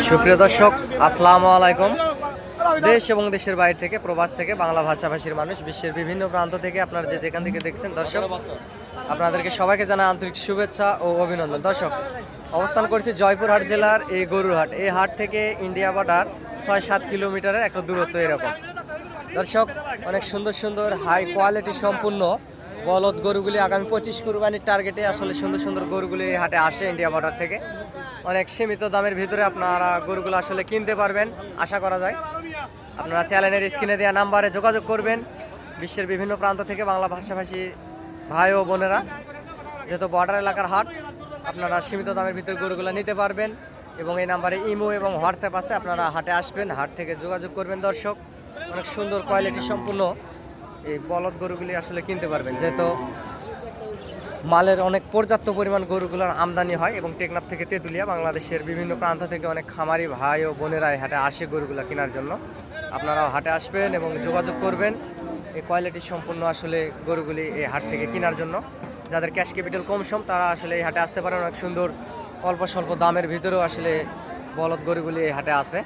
সুপ্রিয় দর্শক, আসসালামু আলাইকুম। দেশ এবং দেশের বাইরে থেকে, প্রবাস থেকে, বাংলা ভাষাভাষীর মানুষ, বিশ্বের বিভিন্ন প্রান্ত থেকে আপনারা যেখান থেকে দেখছেন দর্শক, আপনাদেরকে সবাইকে জানাই আন্তরিক শুভেচ্ছা ও অভিনন্দন। দর্শক, অবস্থান করছি জয়পুরহাট জেলার এই গরুরহাট। এই হাট থেকে ইন্ডিয়া বর্ডার 6-7 কিলোমিটারের একটা দূরত্ব এরকম। দর্শক, অনেক সুন্দর সুন্দর হাই কোয়ালিটি সম্পূর্ণ বলদ গরুগুলি আগামী 25 কুরবানির টার্গেটে আসলে সুন্দর সুন্দর গরুগুলি এই হাটে আসে ইন্ডিয়া বর্ডার থেকে। অনেক সীমিত দামের ভিতরে আপনারা গরুগুলো আসলে কিনতে পারবেন আশা করা যায়। আপনারা চ্যানেলের স্ক্রিনে দেওয়া নাম্বারে যোগাযোগ করবেন। বিশ্বের বিভিন্ন প্রান্ত থেকে বাংলা ভাষাভাষী ভাই ও বোনেরা, যেহেতু বর্ডার এলাকার হাট, আপনারা সীমিত দামের ভিতরে গরুগুলো নিতে পারবেন এবং এই নাম্বারে ইমো এবং হোয়াটসঅ্যাপ আছে। আপনারা হাটে আসবেন, হাট থেকে যোগাযোগ করবেন। দর্শক, অনেক সুন্দর কোয়ালিটি সম্পূর্ণ এই বলদ গরুগুলি আসলে কিনতে পারবেন, যেহেতু মালের অনেক পর্যাপ্ত পরিমাণ গরুগুলোর আমদানি হয় এবং টেকনাফ থেকে তেঁতুলিয়া, বাংলাদেশের বিভিন্ন প্রান্ত থেকে অনেক খামারি ভাই ও বোনেরা এই হাটে আসে গরুগুলো কেনার জন্য। আপনারাও হাটে আসবেন এবং যোগাযোগ করবেন এই কোয়ালিটি সম্পূর্ণ আসলে গরুগুলি এই হাট থেকে কেনার জন্য। যাদের ক্যাশ ক্যাপিটাল কম সম তারা আসলে এই হাটে আসতে পারেন। অনেক সুন্দর অল্প স্বল্প দামের ভিতরেও আসলে বলদ গরুগুলি এই হাটে আছে।